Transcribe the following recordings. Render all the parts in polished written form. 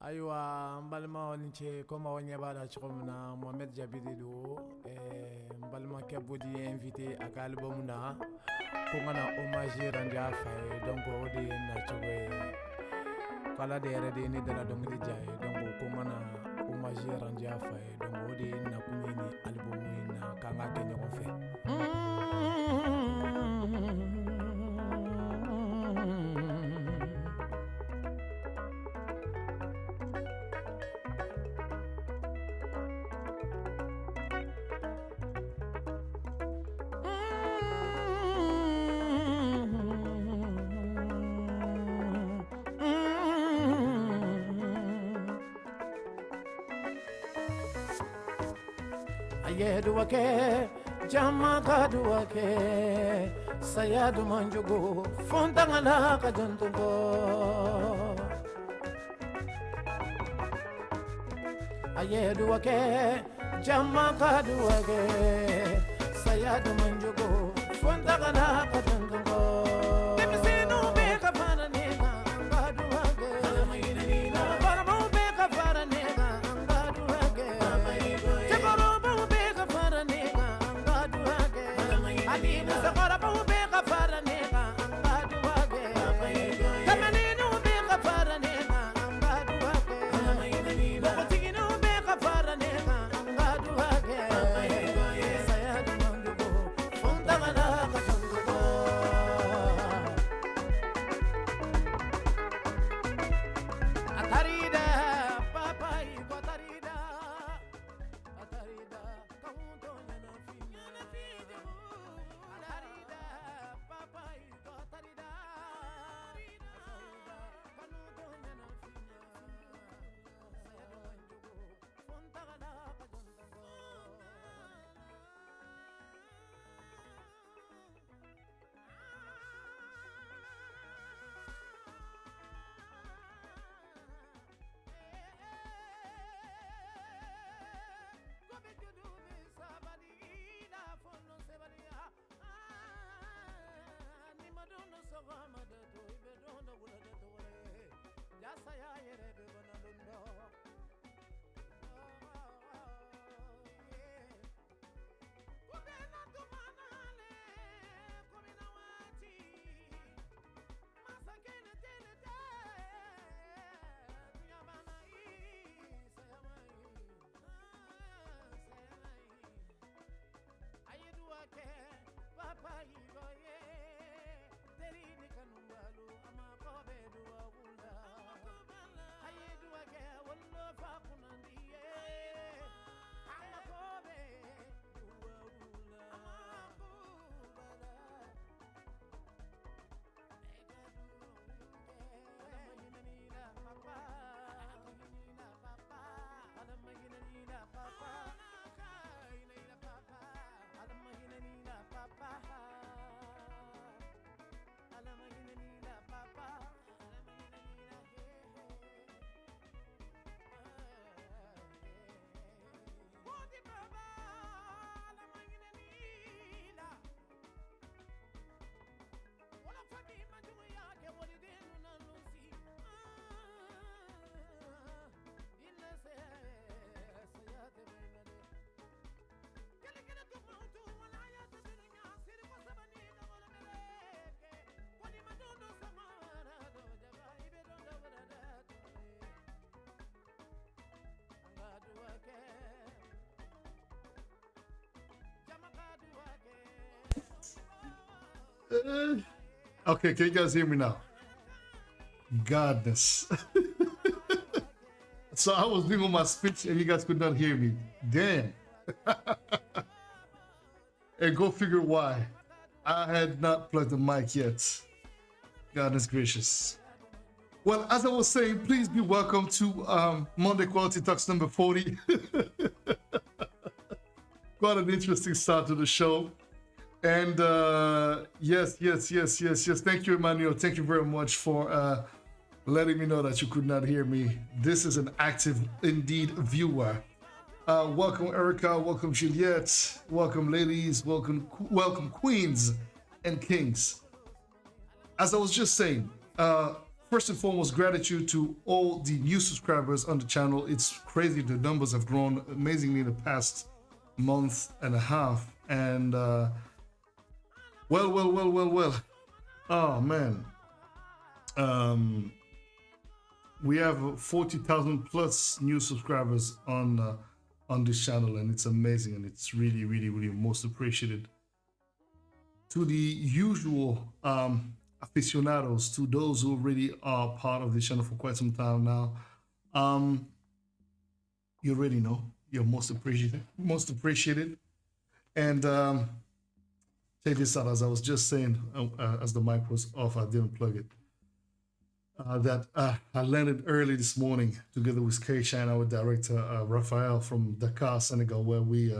aywa mbalma olinche koma wanya bala chikomna Mohamed Jabidido mbalma ke bodi invité ak album na ko ngana hommage randi afay donc odi na chwe kala dere de ni dala donc di jaay donc ko ngana hommage randi afay donc odi na kunyini album na kanga kenyo ko fe Ayeduwake, jamakaduwake, sayadu manjugo, fontangala kajantugo. Ayeduwake, jamakaduwake, sayadu manjugo, fontangala kajantugo. Demisinu beka para nega, angaduwake. Baramo beka para nega, angaduwake. Ali musakara pa ubeka para nega angadu wage Kamaninu ubeka para nega angadu wage Bokotiginu ubeka para nega angadu wage Sayadu mandugo Fontamana katandugo Atarida papai kotarida Atarida kaunto nyana finya Okay, can you guys hear me now? Godness. So I was doing my speech and you guys could not hear me. Damn. And go figure why. I had not plugged the mic yet. Goodness gracious. Well, as I was saying, please be welcome to Monday Quality Talks number 40. Quite an interesting start to the show. And yes. Thank you, Emmanuel. Thank you very much for letting me know that you could not hear me. This is an active, indeed, viewer. Welcome, Erica. Welcome, Juliette. Welcome, ladies. Welcome, queens and kings. As I was just saying, first and foremost, gratitude to all the new subscribers on the channel. It's crazy. The numbers have grown amazingly in the past month and a half. And well. Oh, man. We have 40,000 plus new subscribers on this channel, and it's amazing, and it's really most appreciated. To the usual aficionados, to those who already are part of this channel for quite some time now, you already know you're most appreciated. And check this out. As I was just saying, as the mic was off, I didn't plug it. That I landed early this morning together with Keisha and our director Raphael from Dakar, Senegal, where we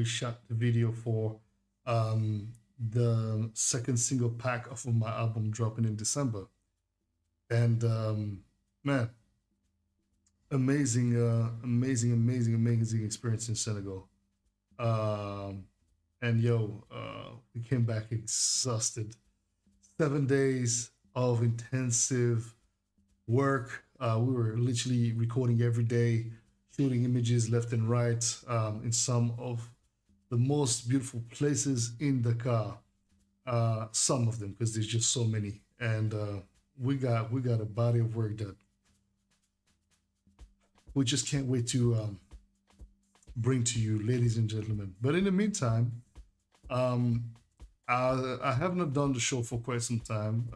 shot the video for the second single pack of my album dropping in December. And man, amazing experience in Senegal. And we came back exhausted. 7 days of intensive work. We were literally recording every day, shooting images left and right in some of the most beautiful places in Dakar. Some of them, because there's just so many. And we got a body of work that we just can't wait to bring to you, ladies and gentlemen. But in the meantime, I have not done the show for quite some time.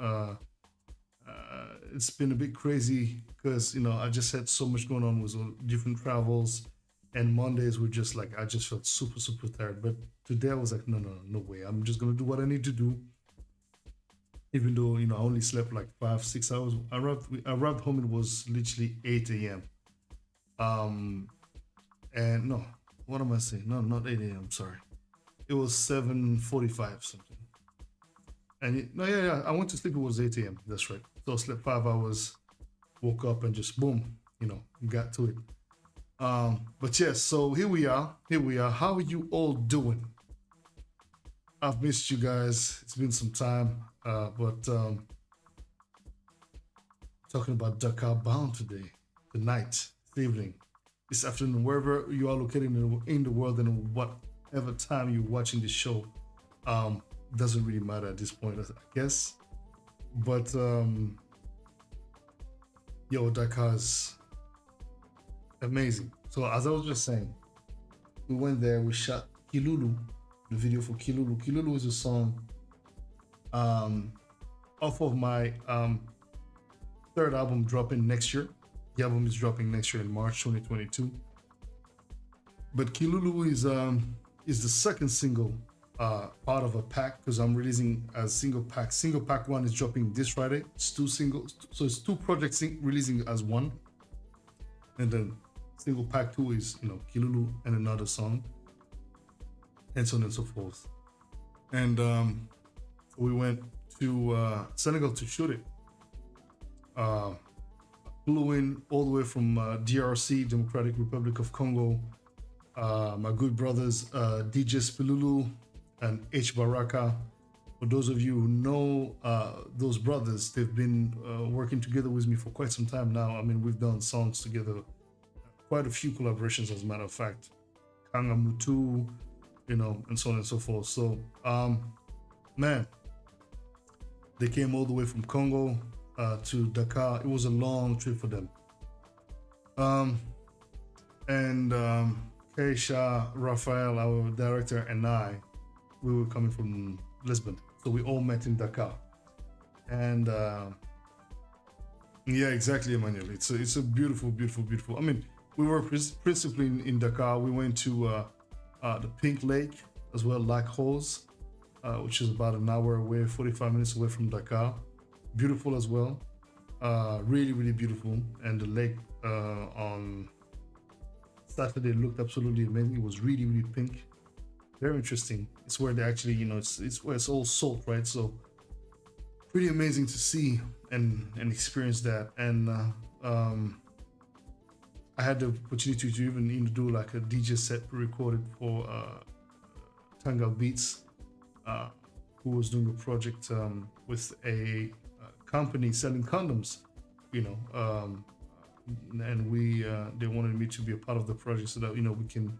It's been a bit crazy because, I just had so much going on with different travels, and Mondays were just like, I just felt super tired. But today I was like, no way. I'm just going to do what I need to do. Even though, I only slept like 5-6 hours. I arrived home, it was literally 8 a.m. And no, what am I saying? No, not 8 a.m. Sorry. It was 7:45 something. And I went to sleep, it was 8 a.m. That's right. So I slept 5 hours, woke up and just boom, got to it. But yes, so here we are. How are you all doing? I've missed you guys. It's been some time, but talking about Dakar Bound today, tonight, this evening, this afternoon, wherever you are located in the world, and whatever time you're watching this show, doesn't really matter at this point, I guess. But Dakar's amazing. So as I was just saying, we went there, we shot Kilulu, the video for Kilulu. Kilulu is a song off of my third album dropping next year. The album is dropping next year in March 2022. But Kilulu is the second single part of a pack, because I'm releasing a single pack. Single pack 1 is dropping this Friday. It's 2 singles, so it's 2 projects releasing as one. And then single pack 2 is, Kilulu and another song, and so on and so forth. And we went to Senegal to shoot it. Flew in all the way from DRC, Democratic Republic of Congo. My good brothers, DJ Spilulu and H Baraka. For those of you who know those brothers, they've been working together with me for quite some time now. I mean, we've done songs together, quite a few collaborations, as a matter of fact. Kanga Mutu, and so on and so forth. So, man, they came all the way from Congo to Dakar. It was a long trip for them. And Keisha, Raphael, our director, and we were coming from Lisbon, So we all met in Dakar, and yeah, exactly, Emmanuel. It's a beautiful, beautiful, beautiful. I mean, we were principally in Dakar. We went to the Pink Lake as well, Lac Rose, which is about an hour away, 45 minutes away from Dakar. Beautiful as well, really, really beautiful. And the lake on Saturday looked absolutely amazing. It was really, really pink. Very interesting. It's where they actually, it's where it's all salt, right? So pretty amazing to see and experience that. And I had the opportunity to even do like a DJ set recorded for Tangal Beats, who was doing a project with a company selling condoms, and they wanted me to be a part of the project so that we can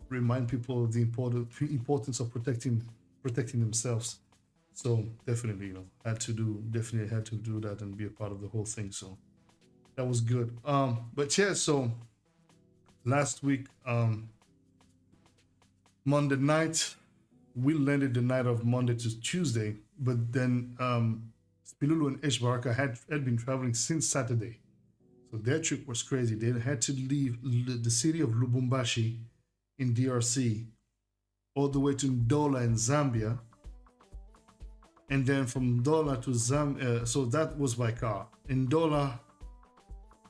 remind people of the importance of protecting themselves. So definitely had to do that and be a part of the whole thing. So that was good. But yeah, so last week, Monday night, we landed the night of Monday to Tuesday, but then Spilulu and Eshbarka had been traveling since Saturday. So their trip was crazy. They had to leave the city of Lubumbashi in DRC all the way to Ndola in Zambia. And then from Ndola to Zambia, so that was by car. In Ndola,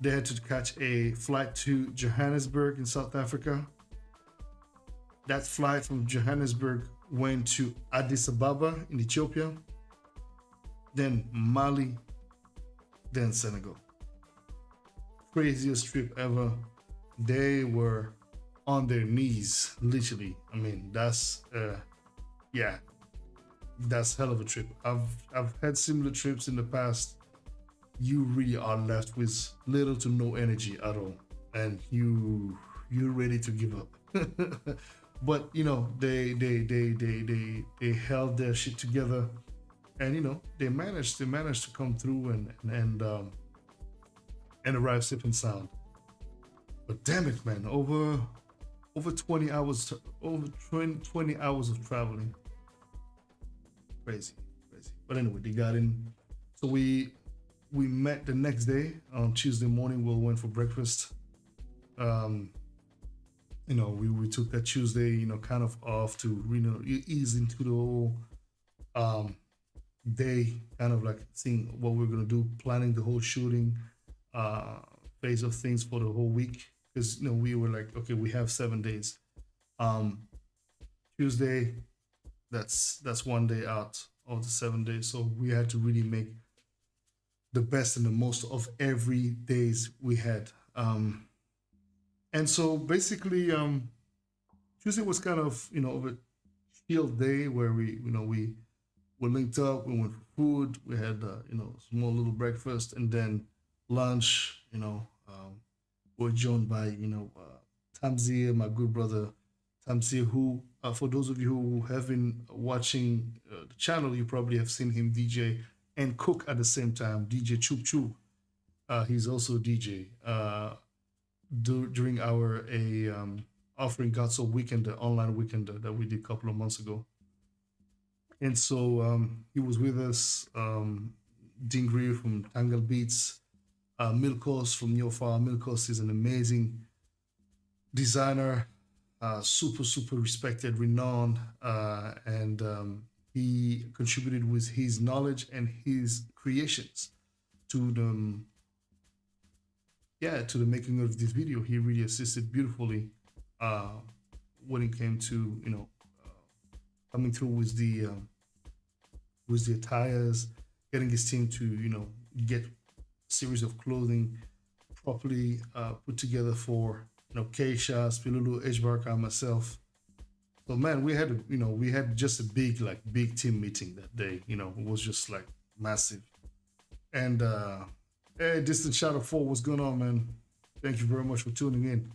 they had to catch a flight to Johannesburg in South Africa. That flight from Johannesburg went to Addis Ababa in Ethiopia, then Mali, then Senegal. Craziest trip ever. They were on their knees, literally. I mean, that's hell of a trip. I've had similar trips in the past. You really are left with little to no energy at all, and you're ready to give up. But they held their shit together, and they managed to come through and arrive safe and sound. But damn it, man, over 20 hours of traveling. Crazy. But anyway, they got in. So we met the next day on Tuesday morning. We went for breakfast. We took that Tuesday, kind of off to ease into the whole day, kind of like seeing what we're gonna do, planning the whole shooting phase of things for the whole week. Because we were like, okay, we have 7 days. Tuesday, that's 1 day out of the 7 days, so we had to really make the best and the most of every days we had. And so basically, Tuesday was kind of a chill day where we linked up, we went for food, we had small little breakfast, and then lunch. We're joined by Tamzir, my good brother Tamzir, who for those of you who have been watching the channel, you probably have seen him DJ and cook at the same time. DJ Chup Chup, he's also DJ during our offering God So weekend, the online weekend that we did a couple of months ago. And so he was with us. Dingri from Tangle Beats, Milkos from Neofar. Milkos is an amazing designer, super respected, renowned, and he contributed with his knowledge and his creations to the making of this video. He really assisted beautifully when it came to coming through with the attires, getting his team to get a series of clothing properly put together for Keisha, Spilulu, Eshbarka, myself. So man, we had just a big team meeting that day. It was just like massive. And hey, distant shadow 4, what's going on, man? Thank you very much for tuning in.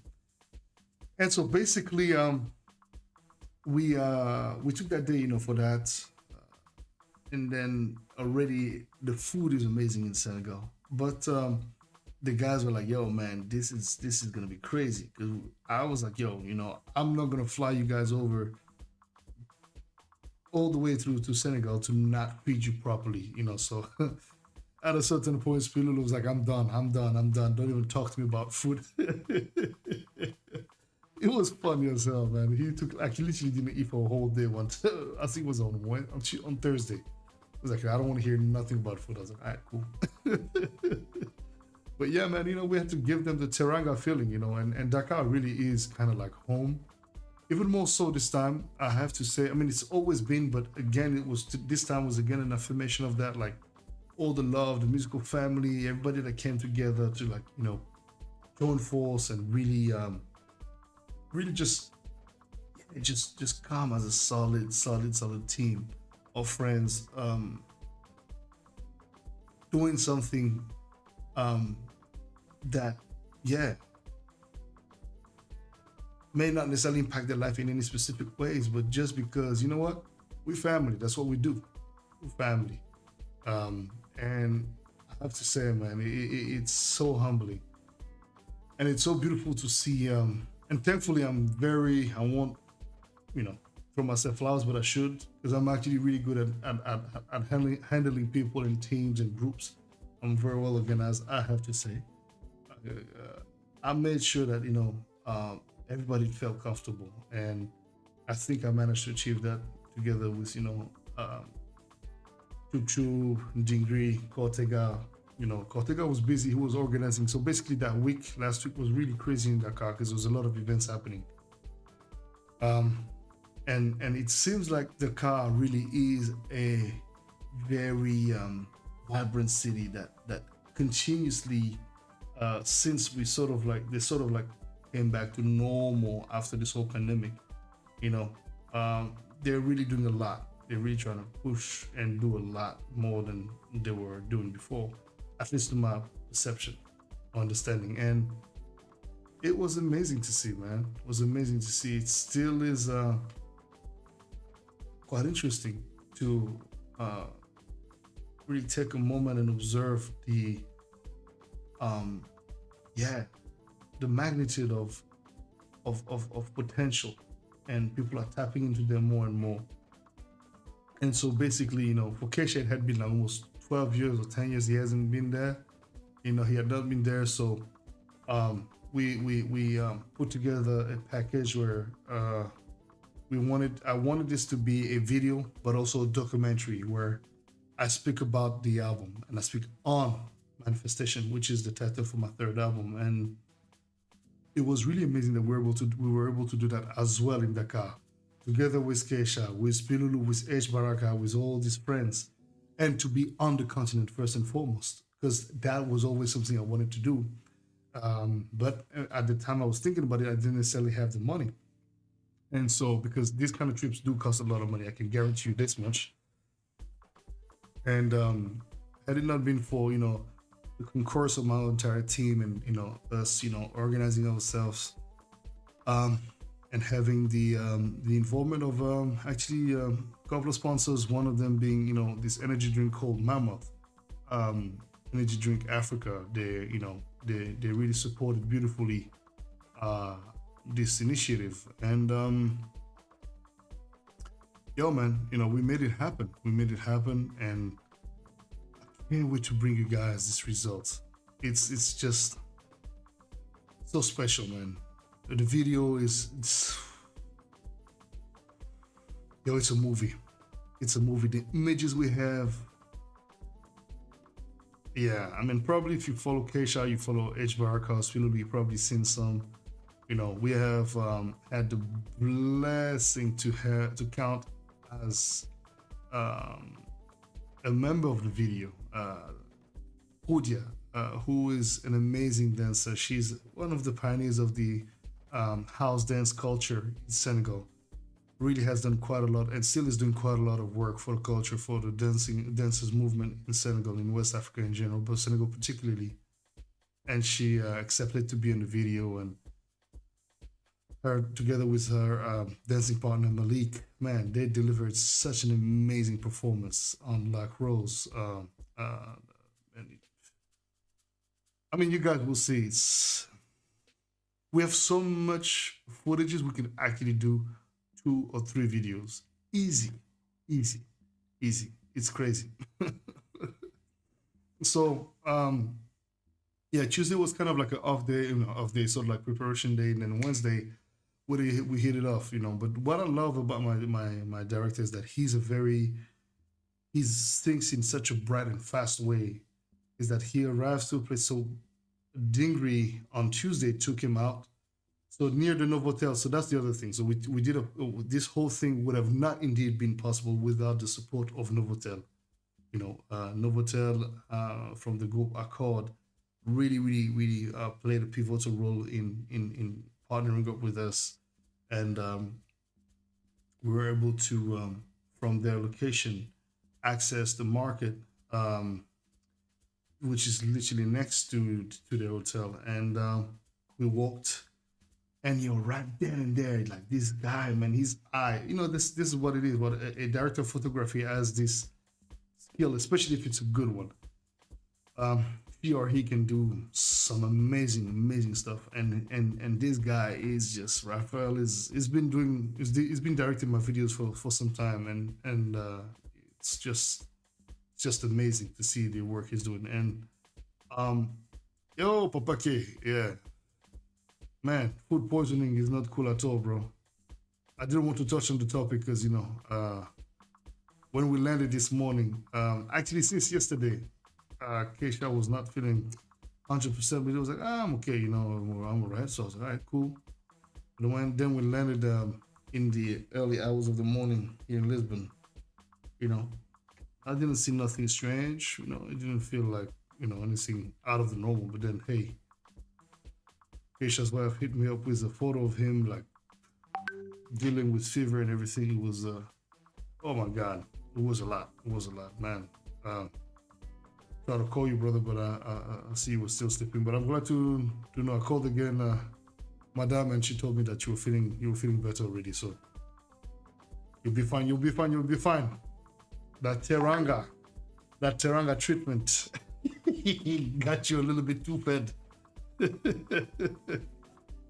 And so basically, we took that day, for that, and then already the food is amazing in Senegal. But the guys were like, "Yo, man, this is gonna be crazy." Because I was like, "Yo, I'm not gonna fly you guys over all the way through to Senegal to not feed you properly, you know. So at a certain point, Spilulu was like, I'm done, I'm done, I'm done. Don't even talk to me about food. It was funny as hell, man. He took like he literally didn't eat for a whole day once. I think it was on Thursday. He was like, I don't want to hear nothing about food. I was like, all right, cool. But yeah, man, you know, we had to give them the Teranga feeling, you know, and Dakar really is kind of like home. Even more so this time, I have to say. I mean, it's always been, but again, this time was again an affirmation of that, like all the love, the musical family, everybody that came together to like, you know, join force and really just come as a solid team of friends, doing something that, yeah, may not necessarily impact their life in any specific ways, but just because, you know what, we're family. That's what we do. We're family. And I have to say, man, it's so humbling, and it's so beautiful to see. And thankfully, I won't, you know, throw myself flowers, but I should, because I'm actually really good at handling people in teams and groups. I'm very well organized, I have to say. I made sure that, you know, everybody felt comfortable, and I think I managed to achieve that together with, you know, Chuchu, Dingri, Cortega. You know, Cortega was busy, he was organizing. So basically last week was really crazy in Dakar because there was a lot of events happening. And it seems like Dakar really is a very vibrant city that continuously, since they sort of like came back to normal after this whole pandemic, you know, they're really doing a lot. They're really trying to push and do a lot more than they were doing before, at least to my perception, understanding. And it was amazing to see, man. It was amazing to see. It still is quite interesting to really take a moment and observe the magnitude of potential, and people are tapping into them more and more. And so basically, you know, for Kesha, it had been like almost 12 years or 10 years he hasn't been there. You know, he had not been there. So we put together a package where I wanted this to be a video, but also a documentary where I speak about the album and I speak on Manifestation, which is the title for my third album. And it was really amazing that we were able to do that as well in Dakar, together with Keisha, with Pilulu, with H Baraka, with all these friends, and to be on the continent first and foremost, because that was always something I wanted to do. But at the time I was thinking about it, I didn't necessarily have the money. And so, because these kind of trips do cost a lot of money, I can guarantee you this much. And had it not been for, you know, the concurrence of my entire team and, you know, us, you know, organizing ourselves, and having the involvement of actually a couple of sponsors, one of them being, you know, this energy drink called Mammoth, Energy Drink Africa. They, you know, they really supported beautifully this initiative. And yo, man, you know, we made it happen. And I can't wait to bring you guys this result. It's just so special, man. The video it's a movie. It's a movie. The images we have, yeah, I mean, probably if you follow Keisha, you follow H Baraka's, you've probably seen some. You know, we have had the blessing to count as a member of the video, Houdia, who is an amazing dancer. She's one of the pioneers of the house dance culture in Senegal. Really has done quite a lot and still is doing quite a lot of work for the culture, for the dancers movement in Senegal, in West Africa in general, but Senegal particularly. And she accepted to be in the video, and her together with her dancing partner Malik, man, they delivered such an amazing performance on Black Rose. And I mean, you guys will see. We have so much footages we can actually do 2 or 3 videos, easy. Easy, easy. It's crazy. So yeah, Tuesday was kind of like an off day, off day, sort of like preparation day, and then Wednesday we hit it off, But what I love about my director is that he thinks in such a bright and fast way. Is that he arrives to a place. So Dingri on Tuesday took him out. So near the Novotel. So that's the other thing. So we did this whole thing would have not indeed been possible without the support of Novotel. Novotel from the group Accord really, really, really played a pivotal role in partnering up with us, and we were able to from their location access the market, which is literally next to the hotel, and we walked. And you're right then and there, like this guy, man, his eye. This is what it is. What a director of photography has this skill, especially if it's a good one. She or he can do some amazing, amazing stuff. And this guy is just Raphael he's been directing my videos for some time, and it's just amazing to see the work he's doing. And um, yo, Papa K, yeah, man, food poisoning is not cool at all, bro. I didn't want to touch on the topic because when we landed this morning, actually since yesterday, Keisha was not feeling 100%, but it was like, I'm okay, I'm all right. So I was like, all right, cool. And then we landed in the early hours of the morning here in Lisbon. I didn't see nothing strange. It didn't feel like anything out of the normal. But then, hey, Keisha's wife hit me up with a photo of him like dealing with fever and everything. It was, oh my God, it was a lot. It was a lot, man. Try to call you, brother, but I see you were still sleeping. But I'm glad to know. I called again, Madame, and she told me that you were feeling better already. So you'll be fine. You'll be fine. You'll be fine. That Teranga treatment got you a little bit too fed.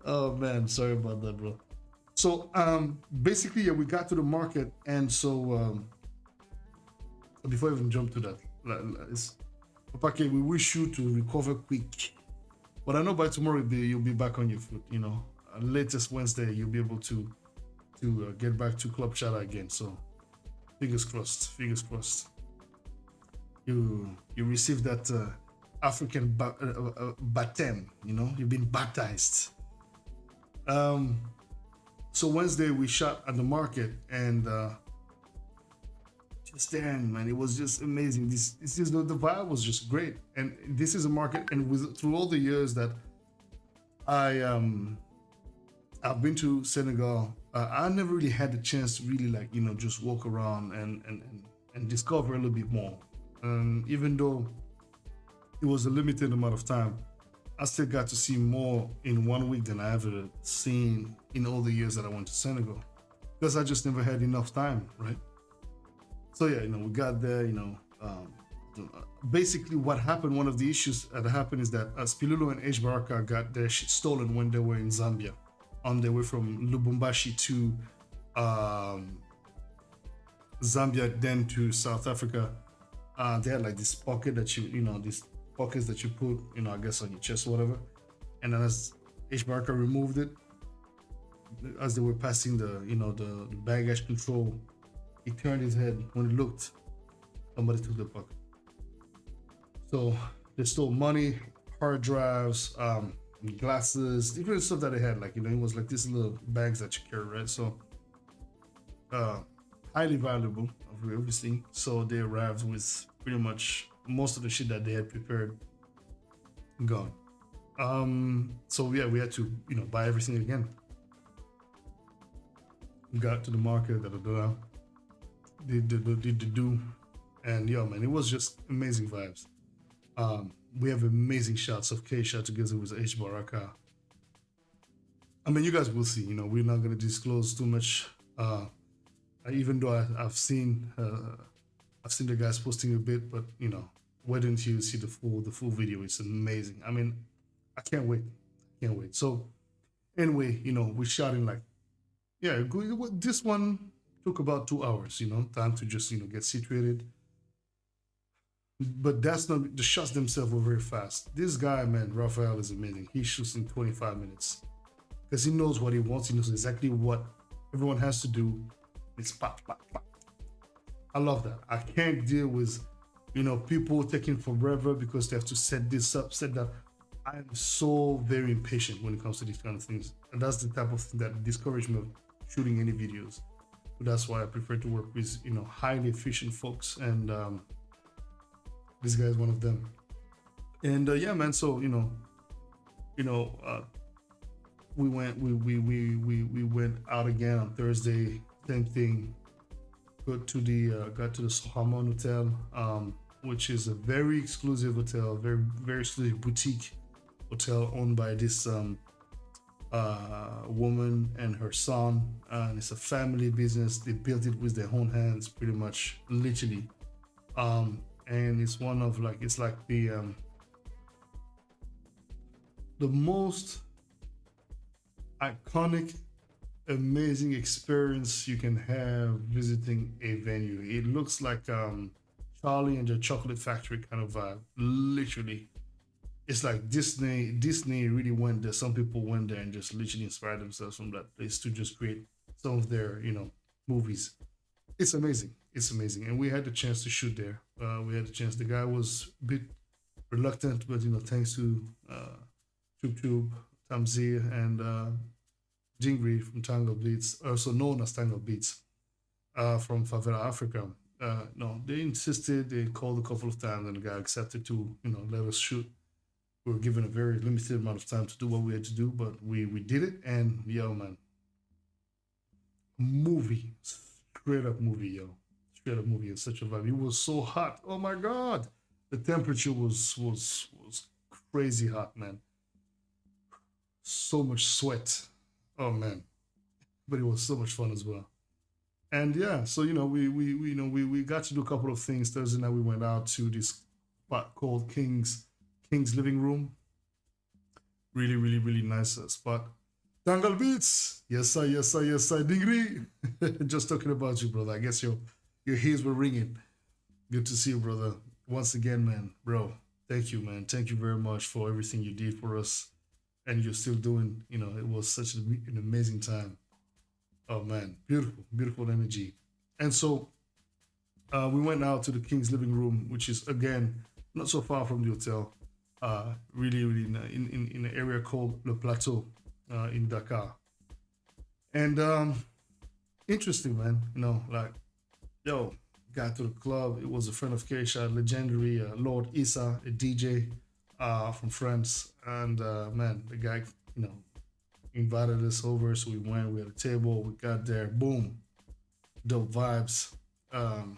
Oh man, sorry about that, bro. So basically, yeah, we got to the market, and so before I even jump to that, Papa, we wish you to recover quick. But I know by tomorrow you'll be back on your foot. Latest Wednesday you'll be able to get back to Club Chata again. So fingers crossed. Fingers crossed. You received that African baptism. You've been baptized. So Wednesday we shot at the market, and just then, man, it was just amazing. This is the vibe was just great, and this is a market, and through all the years that I've been to Senegal, I never really had the chance to really just walk around and discover a little bit more. Even though it was a limited amount of time, I still got to see more in 1 week than I ever seen in all the years that I went to Senegal, because I just never had enough time, right? So yeah, we got there. Basically, what happened? One of the issues that happened is that Spilulu and H Baraka got their shit stolen when they were in Zambia, on their way from Lubumbashi to Zambia, then to South Africa. They had like this pocket that these pockets that you put, I guess on your chest or whatever. And then as H Baraka removed it, as they were passing the baggage control, he turned his head. When he looked, somebody took the pocket. So they stole money, hard drives, glasses, different stuff that they had. It was like these little bags that you carry, right? So highly valuable, obviously. So they arrived with pretty much most of the shit that they had prepared gone. So yeah, we had to buy everything again. We got to the market, did the do, and yeah, man, it was just amazing vibes. We have amazing shots of Keisha together with H Baraka. I mean, you guys will see. We're not gonna disclose too much. Even though I've seen the guys posting a bit, but wait until you see the full video. It's amazing. I mean, I can't wait. So anyway, we shot in this one took about 2 hours, time to just get situated. But that's not the shots themselves were very fast. This guy, man, Raphael is amazing. He shoots in 25 minutes because he knows what he wants. He knows exactly what everyone has to do. It's pop, pop, pop. I love that. I can't deal with people taking forever because they have to set this up, set that. I'm so very impatient when it comes to these kind of things, and that's the type of thing that discourages me of shooting any videos. So that's why I prefer to work with highly efficient folks, and this guy is one of them. And yeah, man. So we went out again on Thursday. Same thing. Got to the Sohamon Hotel, which is a very exclusive hotel, very very exclusive boutique hotel owned by this woman and her son, and it's a family business. They built it with their own hands, pretty much, literally. And it's one of it's like the most iconic, amazing experience you can have visiting a venue. It looks like Charlie and the Chocolate Factory kind of vibe, literally. It's like Disney really went there. Some people went there and just literally inspired themselves from that place to just create some of their movies. It's amazing. It's amazing. And we had the chance to shoot there. We had the chance. The guy was a bit reluctant, but thanks to Tube Tamzir and Jingri from Tango Beats, also known as Tango Beats, from Favela Africa. No, they insisted. They called a couple of times, and the guy accepted to let us shoot. We were given a very limited amount of time to do what we had to do, but we did it. And yo, man, movie, straight up movie, yo, straight up movie. It's such a vibe. It was so hot. Oh my god, the temperature was crazy hot, man. So much sweat. Oh man, but it was so much fun as well. And yeah, so we got to do a couple of things. Thursday night we went out to this spot called King's Living Room. Really, really, really nice spot. Tangle Beats. Yes, sir, yes, sir, yes, sir. Dingri. Just talking about you, brother. I guess your ears were ringing. Good to see you, brother. Once again, man, bro. Thank you, man. Thank you very much for everything you did for us. And you're still doing, it was such an amazing time. Oh, man. Beautiful, beautiful energy. And so we went out to the King's Living Room, which is, again, not so far from the hotel. Really, really in an area called Le Plateau in Dakar. And interesting, man. Got to the club. It was a friend of Keisha, legendary Lord Issa, a DJ from France. And man, the guy, invited us over. So we went, we had a table, we got there, boom, dope vibes. And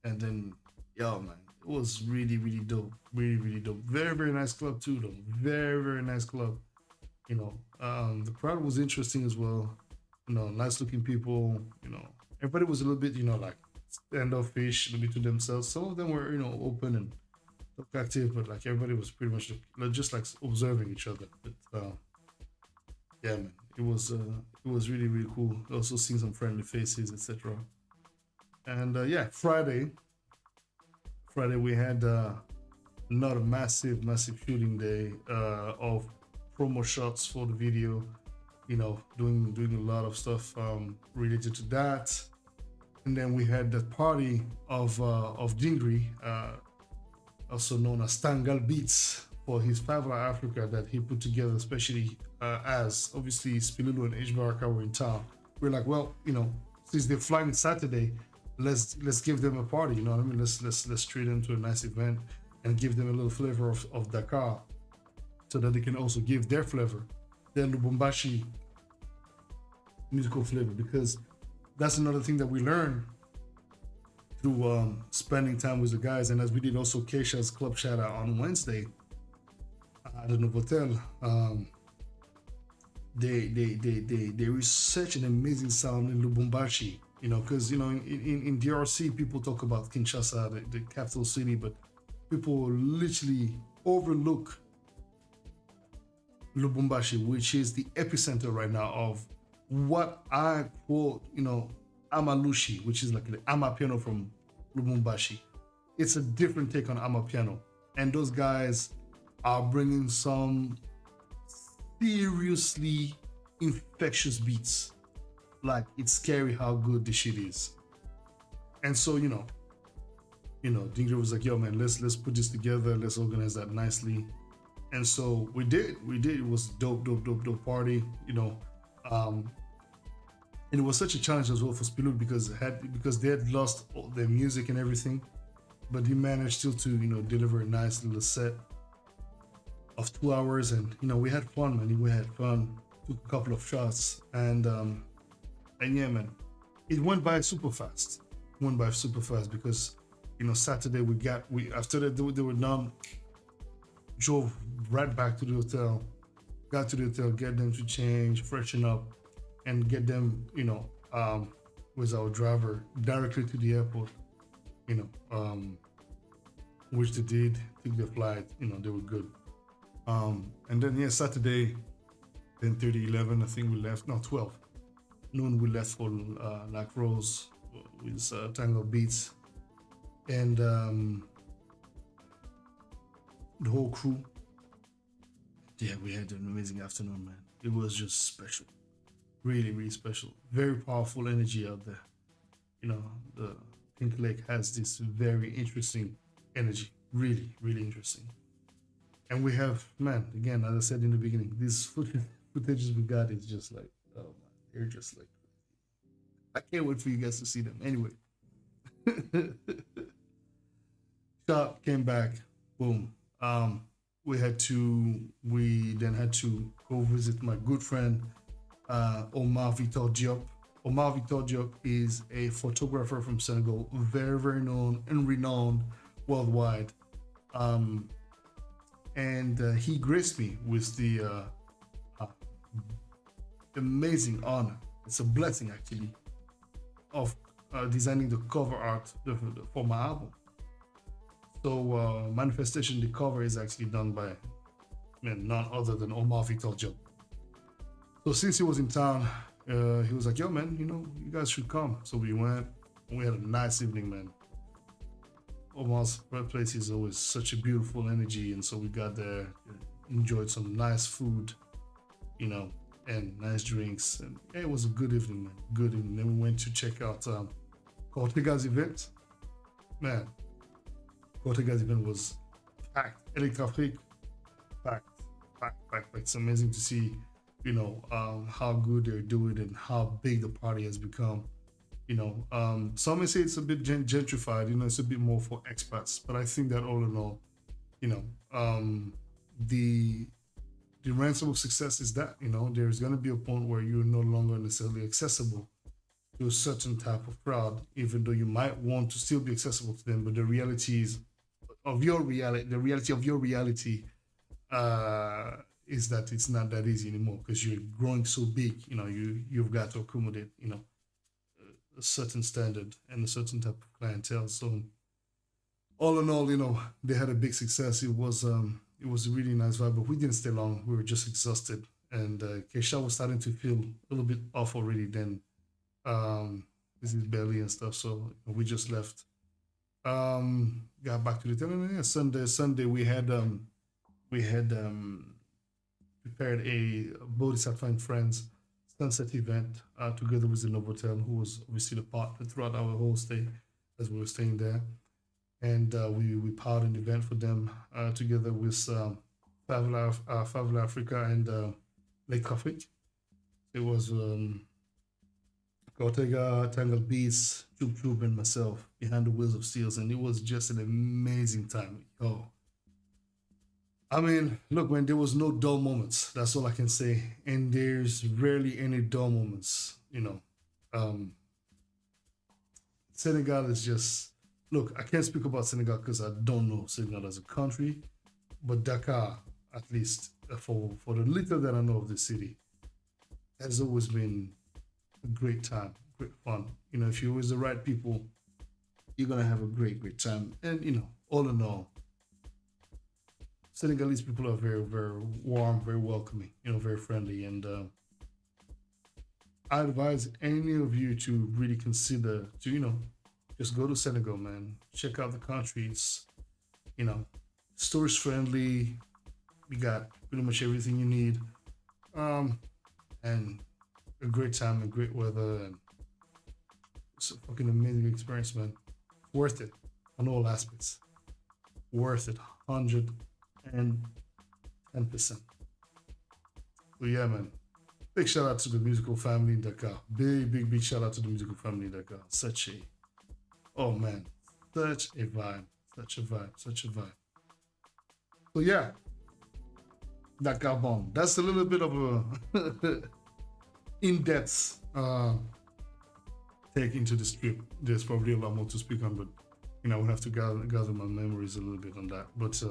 then, yo, man, it was really, really dope. Really, really dope. Very, very nice club too, though. Very, very nice club. The crowd was interesting as well. Nice looking people. Everybody was a little bit, like standoffish, a little bit to themselves. Some of them were, open and active, but like everybody was pretty much just like observing each other. But yeah, man, it was really, really cool. Also seeing some friendly faces, etc. And yeah, Friday we had not a massive shooting day of promo shots for the video, doing a lot of stuff related to that. And then we had the party of Jingri, also known as Tangal Beats, for his Favela Africa that he put together, especially as obviously Spilulu and H Baraka were in town. We're like, well, since they're flying Saturday, let's give them a party. You know what I mean? Let's treat them to a nice event and give them a little flavor of Dakar, so that they can also give their flavor, their Lubumbashi musical flavor, because that's another thing that we learned through spending time with the guys. And as we did also Keisha's club shout out on Wednesday at the Novotel, there is such an amazing sound in Lubumbashi, because in DRC people talk about Kinshasa, the capital city, but people literally overlook Lubumbashi, which is the epicenter right now of what I quote, Amalushi, which is like the Amapiano from Lubumbashi. It's a different take on Amapiano. And those guys are bringing some seriously infectious beats. Like, it's scary how good this shit is. And so, Dinger was like, yo, man, let's put this together. Let's organize that nicely. And so we did. It was a dope party, and it was such a challenge as well for Spiluk because they had lost all their music and everything, but he managed still to deliver a nice little set of 2 hours, and we had fun, man. We had fun. Took a couple of shots, and yeah, man, it went by super fast. Because Saturday after that they were done, drove right back to the hotel, got to the hotel, get them to change, freshen up, and get them, with our driver directly to the airport, which they did, took their flight, they were good. And then, Saturday, 10:30, 11, I think we left, no, 12 noon, we left for Lac Rose with Tango Beats. And the whole crew, we had an amazing afternoon, man. It was just special. Really, really special. Very powerful energy out there. The Pink Lake has this very interesting energy. Really, really interesting. And we have, man, again, as I said in the beginning, these footages we got is just like, oh man, they're just like, I can't wait for you guys to see them. Anyway. Shot, came back, boom. We then had to go visit my good friend, Omar Victor Diop. Omar Victor Diop is a photographer from Senegal, very, very known and renowned worldwide. And he graced me with the amazing honor. It's a blessing, actually, of designing the cover art for my album. So Manifestation, the cover is actually done by none other than Omar Victor Diop. So since he was in town, he was like, yo, man, you guys should come. So we went, and we had a nice evening, man. Omar's place is always such a beautiful energy, and so we got there, enjoyed some nice food, and nice drinks, and it was a good evening, man. Good evening. Then we went to check out Cortega's event. Man, Cortega's event was packed. Electrafrique, packed. It's amazing to see, how good they're doing and how big the party has become. Some may say it's a bit gentrified, it's a bit more for expats, but I think that all in all, the ransom of success is that, there's going to be a point where you're no longer necessarily accessible to a certain type of crowd, even though you might want to still be accessible to them, but the reality of your reality is that it's not that easy anymore because you're growing so big, you've got to accommodate, a certain standard and a certain type of clientele. So all in all, they had a big success. It was a really nice vibe, but we didn't stay long. We were just exhausted, and Keisha was starting to feel a little bit off already then, with his belly and stuff. So we just left, got back to the hotel, and Sunday we had prepared a Boddhi Satva and Friends sunset event together with the Novotel, who was obviously the partner throughout our whole stay as we were staying there. And we powered an event for them together with Favela Africa and Lake Traffic. It was Cortega, Tangle Beats, Troop, and myself behind the wheels of steels, and it was just an amazing time. I mean, look, man, there was no dull moments. That's all I can say. And there's rarely any dull moments, Senegal is just, look, I can't speak about Senegal because I don't know Senegal as a country, but Dakar, at least for the little that I know of the city, has always been a great time, great fun. If you're with the right people, you're going to have a great time. And, all in all, Senegalese people are very, very warm, very welcoming, very friendly. And I advise any of you to really consider to, just go to Senegal, man. Check out the country. It's, you know, tourist friendly. You got pretty much everything you need. Um, and a great time and great weather, and it's a fucking amazing experience, man. Worth it on all aspects. Worth it, 110%. So yeah, man. Big shout out to the musical family in Dakar. Big shout out to the musical family in Dakar. Oh man, such a vibe, such a vibe, such a vibe. So yeah, Dakar Bound. That's a little bit of a in-depth take into this trip. There's probably a lot more to speak on, but I would have to gather my memories a little bit on that. But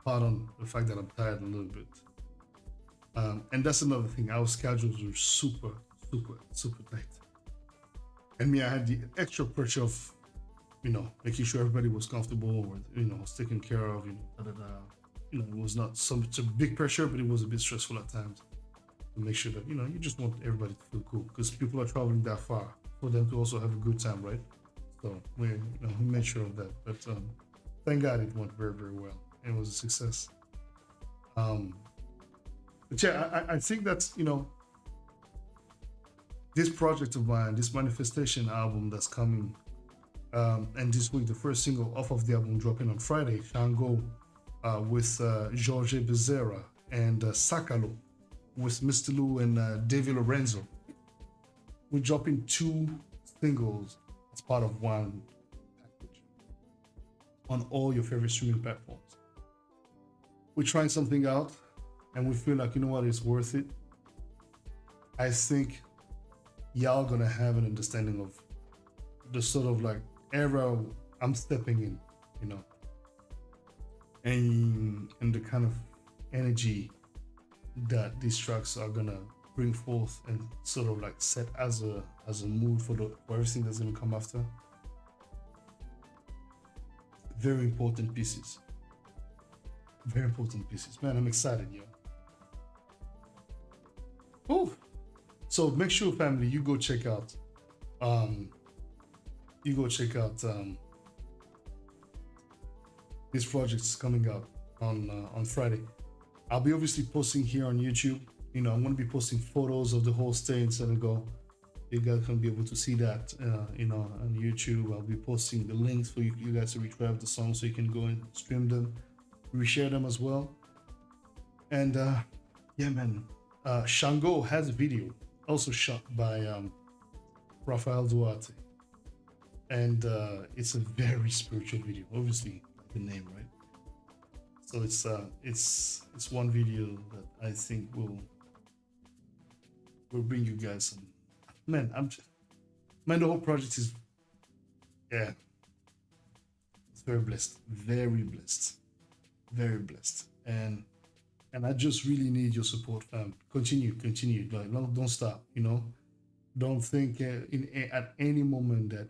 pardon the fact that I'm tired a little bit. And that's another thing. Our schedules were super tight. And me, I had the extra pressure of, making sure everybody was comfortable or, was taken care of, it was not such a big pressure, but it was a bit stressful at times to make sure that, you just want everybody to feel cool because people are traveling that far for them to also have a good time, right? So we made sure of that. But thank God it went very, very well. It was a success. But yeah, I think that's, this project of mine, this manifestation album that's coming, and this week, the first single off of the album dropping on Friday, Shango, with Jorge Bezerra and Sakalo, with Mr. Lou and David Lorenzo. We're dropping 2 singles as part of one package on all your favorite streaming platforms. We're trying something out and we feel like, it's worth it. I think y'all gonna have an understanding of the sort of like era I'm stepping in, and the kind of energy that these tracks are gonna bring forth and sort of like set as a mood for everything that's gonna come after. Very important pieces. Man, I'm excited, yo. Oh, so make sure, family, you go check out this project's coming out on Friday. I'll be obviously posting here on YouTube. I'm going to be posting photos of the whole stay in Senegal. You guys can be able to see that, on YouTube. I'll be posting the links for you guys to retrieve the songs so you can go and stream them, reshare them as well. And yeah, man, Shango has a video also shot by Rafael Duarte. And it's a very spiritual video, obviously, like the name, right? So it's one video that I think will bring you guys some. Man, the whole project is, it's very blessed, and I just really need your support, fam. Continue, like don't stop, Don't think at any moment that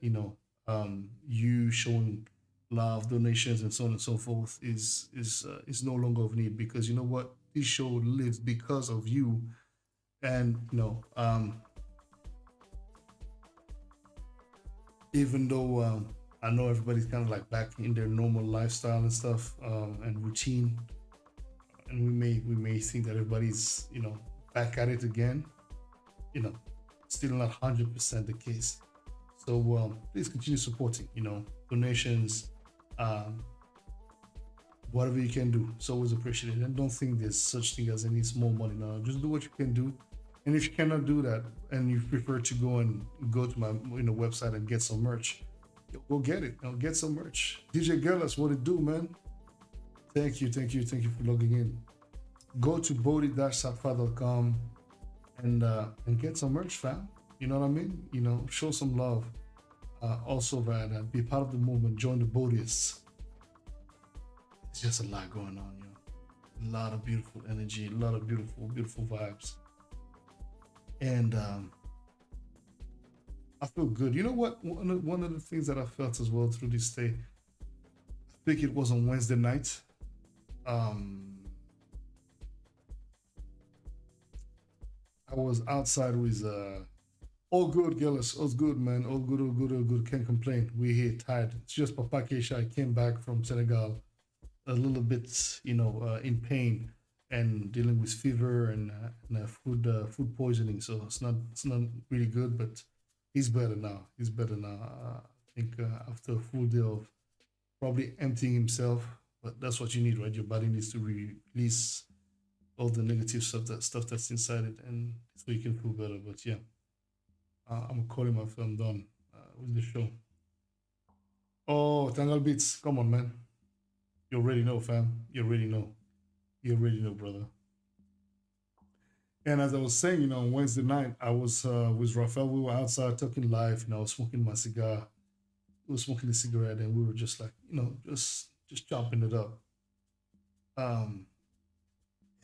you showing love, donations, and so on and so forth is no longer of need, because you know what, this show lives because of you. And even though I know everybody's kind of like back in their normal lifestyle and stuff, and routine, and we may think that everybody's back at it again, still not 100% the case. So please continue supporting, donations, whatever you can do. It's always appreciated. And don't think there's such thing as any small money. No, just do what you can do. And if you cannot do that, and you prefer to go to my website and get some merch, go get it. Get some merch. DJ Gerlas, what it do, man? Thank you for logging in. Go to Boddhi-Satva.com and get some merch, fam. You know what I mean? Show some love. Also, be part of the movement. Join the Boddhists. It's just a lot going on, A lot of beautiful energy, a lot of beautiful vibes. And I feel good. You know what? One of the things that I felt as well through this stay, I think it was on Wednesday night. I I was outside with all good, Gillis. All good, man. All good, all good, all good. Can't complain. We here tired. It's just Papa Keisha. I came back from Senegal a little bit, in pain and dealing with fever and food poisoning. So it's not really good, but he's better now. He's better now. I think after a full day of probably emptying himself, but that's what you need, right? Your body needs to release all the negative stuff that's inside it, and so you can feel better. But yeah, I'm gonna call him after I'm done with the show. Oh, Tangle Beats, come on, man. You already know, fam. You already know. You already know, brother. And as I was saying, on Wednesday night, I was with Rafael. We were outside talking live. Smoking my cigar. We were smoking a cigarette, and we were just like, just chopping it up. Um,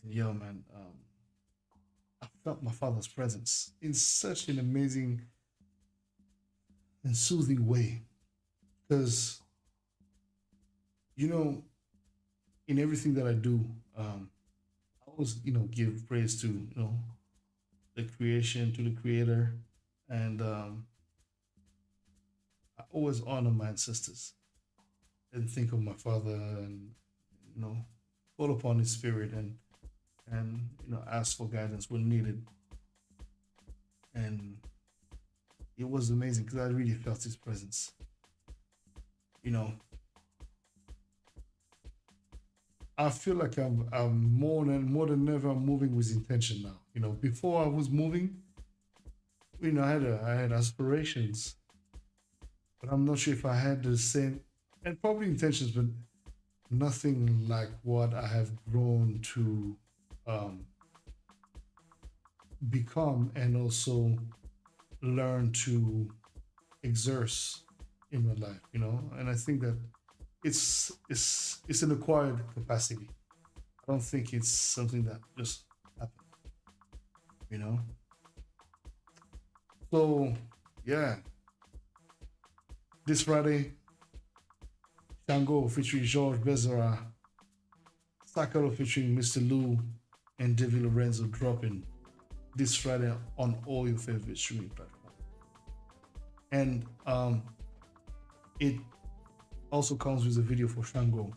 and yo, man, I felt my father's presence in such an amazing and soothing way. Because, you know, in everything that I do, I always, give praise to, the creation, to the creator. And I always honor my ancestors and think of my father and, you know, call upon his spirit and ask for guidance when needed. And it was amazing because I really felt his presence. You know, I feel like I'm more than ever moving with intention now. Before I was moving, I had aspirations, but I'm not sure if I had the same and probably intentions, but nothing like what I have grown to um, become and also learn to exerce in my life. And I think that it's an acquired capacity. I don't think it's something that just happened. You know. So yeah, this Friday, Shango featuring George Bezara, Sakaro featuring Mr. Lou, and David Lorenzo dropping this Friday on all your favorite streaming platforms. And it also comes with a video for Shango.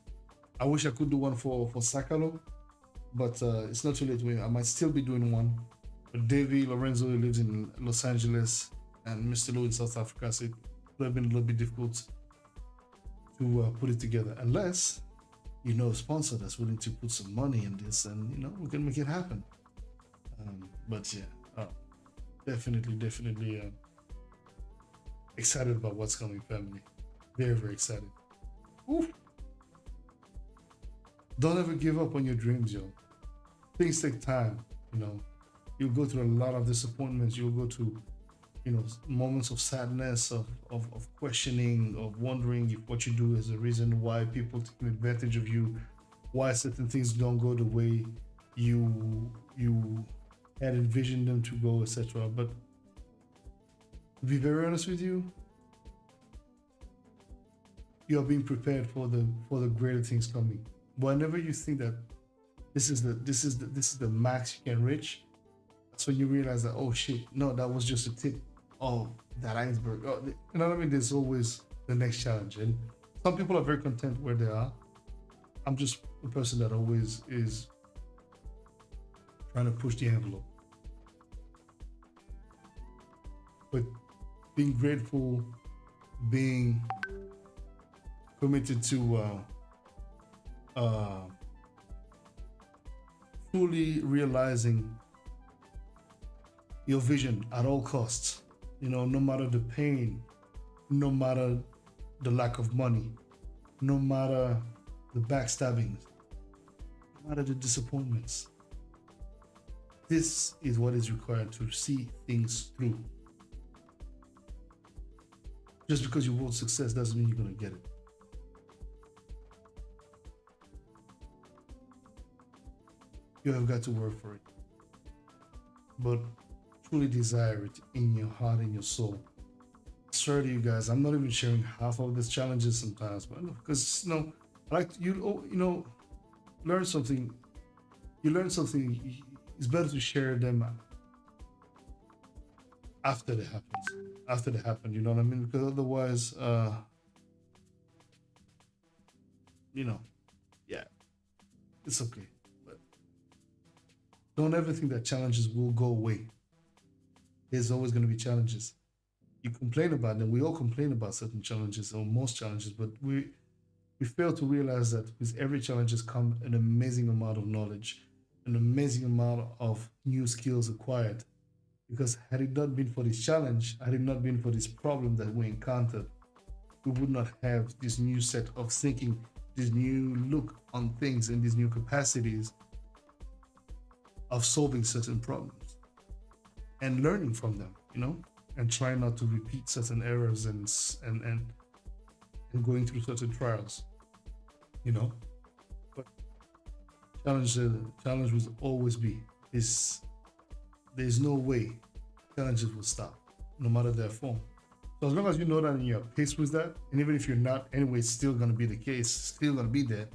I wish I could do one for Sakalo, but it's not too late. I might still be doing one. But Davey Lorenzo lives in Los Angeles and Mr. Lou in South Africa, so it would have been a little bit difficult to put it together. Unless a sponsor that's willing to put some money in this, and we can make it happen. But yeah, definitely excited about what's coming, family. Very, very excited. Oof. Don't ever give up on your dreams, yo. Things take time. You'll go through a lot of disappointments. You'll go to moments of sadness, of questioning, of wondering if what you do is the reason why people taking advantage of you, why certain things don't go the way you had envisioned them to go, etc. But to be very honest with you, you are being prepared for the greater things coming. Whenever you think that this is the max you can reach, that's when you realize that, oh shit, no, that was just a tip of that iceberg. You know what I mean? There's always the next challenge, and some people are very content where they are. I'm just a person that always is trying to push the envelope, but being grateful, being committed to fully realizing your vision at all costs. No matter the pain, no matter the lack of money, no matter the backstabbings, no matter the disappointments. This is what is required to see things through. Just because you want success doesn't mean you're going to get it. You have got to work for it. But truly desire it in your heart and your soul. I swear to you guys, I'm not even sharing half of these challenges sometimes, but because I like learn something. You learn something. It's better to share them after they happens. After they happen, you know what I mean? Because otherwise, you know, yeah, it's okay. But don't ever think that challenges will go away. There's always going to be challenges. You complain about them. We all complain about certain challenges or most challenges, but we fail to realize that with every challenge has come an amazing amount of knowledge, an amazing amount of new skills acquired. Because had it not been for this challenge, had it not been for this problem that we encountered, we would not have this new set of thinking, this new look on things, and these new capacities of solving certain problems and learning from them, you know, and trying not to repeat certain errors and going through certain trials, you know. But challenge will always be is there's no way challenges will stop, no matter their form. So as long as you know that and you're at peace with that, and even if you're not, anyway, it's still gonna be the case, still gonna be there.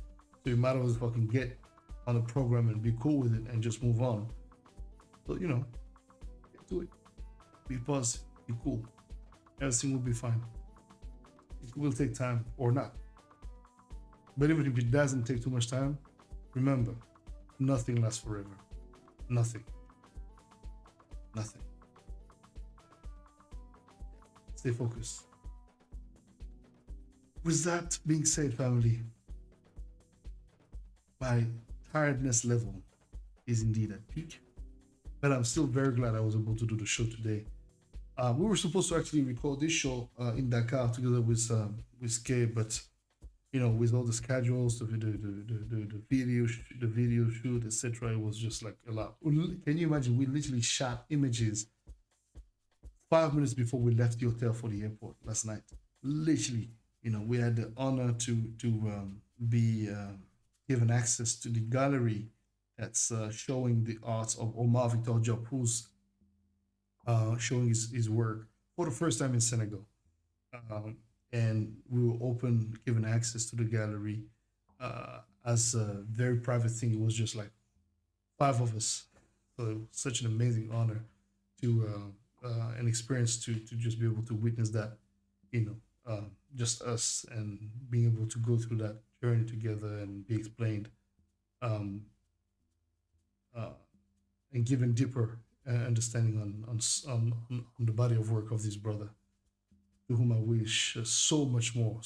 So you might as well fucking get on the program and be cool with it and just move on. So you know, get to it. Be positive, be cool. Everything will be fine. It will take time or not. But even if it doesn't take too much time, remember, nothing lasts forever. Nothing. Nothing. Stay focused. With that being said, family, my tiredness level is indeed at peak, but I'm still very glad I was able to do the show today. We were supposed to actually record this show in Dakar together with Kay, but you know, with all the schedules, the video shoot, etc., it was just like a lot. Can you imagine? We literally shot images 5 minutes before we left the hotel for the airport last night. Literally, you know, we had the honor to be given access to the gallery that's showing the arts of Omar Victor Diop, who's showing his work for the first time in Senegal. Um, and we were given access to the gallery as a very private thing. It was just like five of us. So it was such an amazing honor to an experience to just be able to witness that, you know, just us and being able to go through that journey together and be explained um, uh, and given deeper understanding on the body of work of this brother, to whom I wish so much more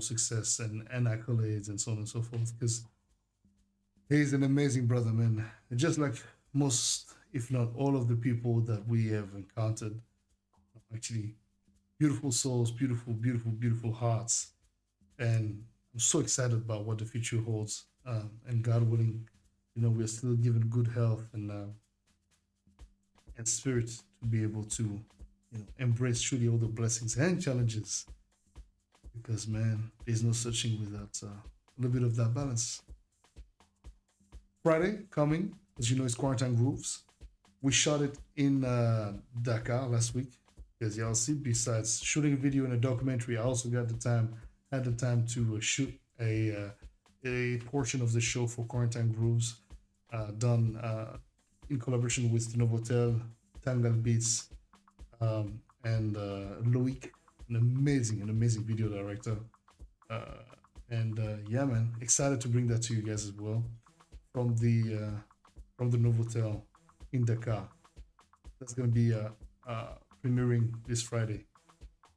success and accolades and so on and so forth. Because he's an amazing brother, man. And just like most, if not all, of the people that we have encountered, actually beautiful souls, beautiful hearts, and I'm so excited about what the future holds. And God willing, you know, we're still given good health and spirit to be able to, you know, embrace truly all the blessings and challenges. Because man, there's no such thing without a little bit of that balance. Friday coming, as you know, is Quarantine Grooves. We shot it in Dakar last week. As y'all see, besides shooting a video and a documentary, I also had the time to shoot a portion of the show for Quarantine Grooves, done in collaboration with the Novotel, Tangal Beats, and Loic, an amazing video director. Yeah, man, excited to bring that to you guys as well from the Novotel in Dakar. That's gonna be premiering this Friday.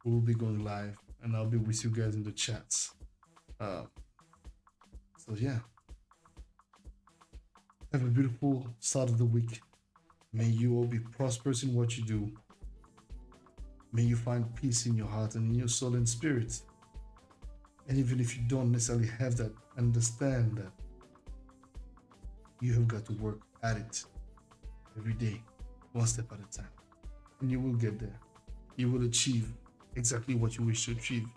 We'll be going live, and I'll be with you guys in the chats. So yeah, have a beautiful start of the week. May you all be prosperous in what you do. May you find peace in your heart and in your soul and spirit. And even if you don't necessarily have that, understand that you have got to work at it every day, one step at a time. And you will get there. You will achieve exactly what you wish to achieve.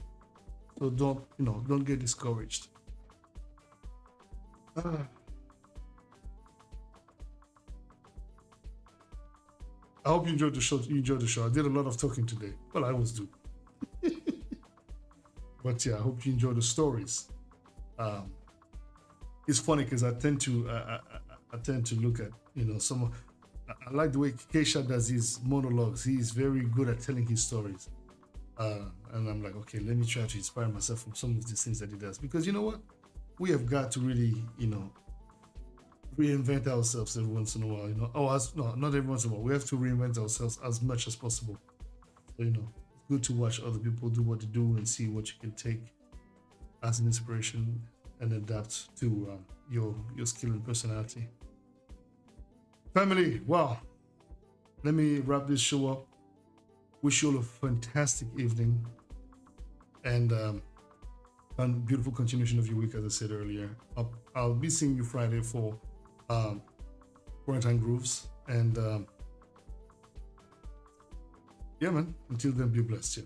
So don't get discouraged. I hope you enjoyed the show. I did a lot of talking today. Well, I always do. But yeah, I hope you enjoy the stories. It's funny because I tend to look at, you know, I like the way Keisha does his monologues. He's very good at telling his stories. And I'm like, okay, let me try to inspire myself from some of these things that he does. Because you know what? We have got to really, reinvent ourselves every once in a while. Not every once in a while. We have to reinvent ourselves as much as possible. So, it's good to watch other people do what they do and see what you can take as an inspiration and adapt to your skill and personality. Family, wow. Let me wrap this show up. Wish you all a fantastic evening and beautiful continuation of your week, as I said earlier. I'll be seeing you Friday for Quarantine Grooves. And yeah, man, until then, be blessed. Yeah.